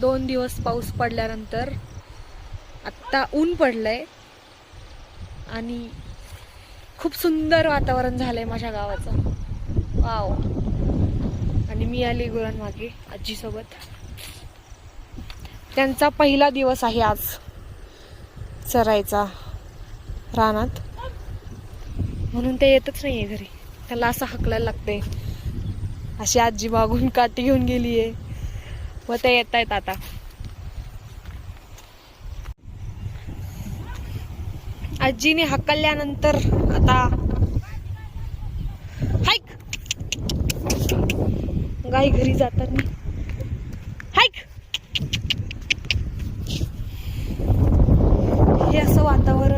2 दिवस पाऊस पडल्यानंतर आत्ता ऊन पडलंय आणि खूप सुंदर वातावरण झालंय माझ्या गावाचं. वाव. आणि मी आली गुरांमागे आजीसोबत. त्यांचा पहिला दिवस आहे आज चरायचा रानात, म्हणून ते येतच नाहीये घरी. त्याला असं हकलायला लागते. अशी आजी मागून काठी घेऊन गेलीये व ते येत आहेत आता. आजीने हकलल्यानंतर आता हाईक गाई घरी जाताना हाईक. हे असं वातावरण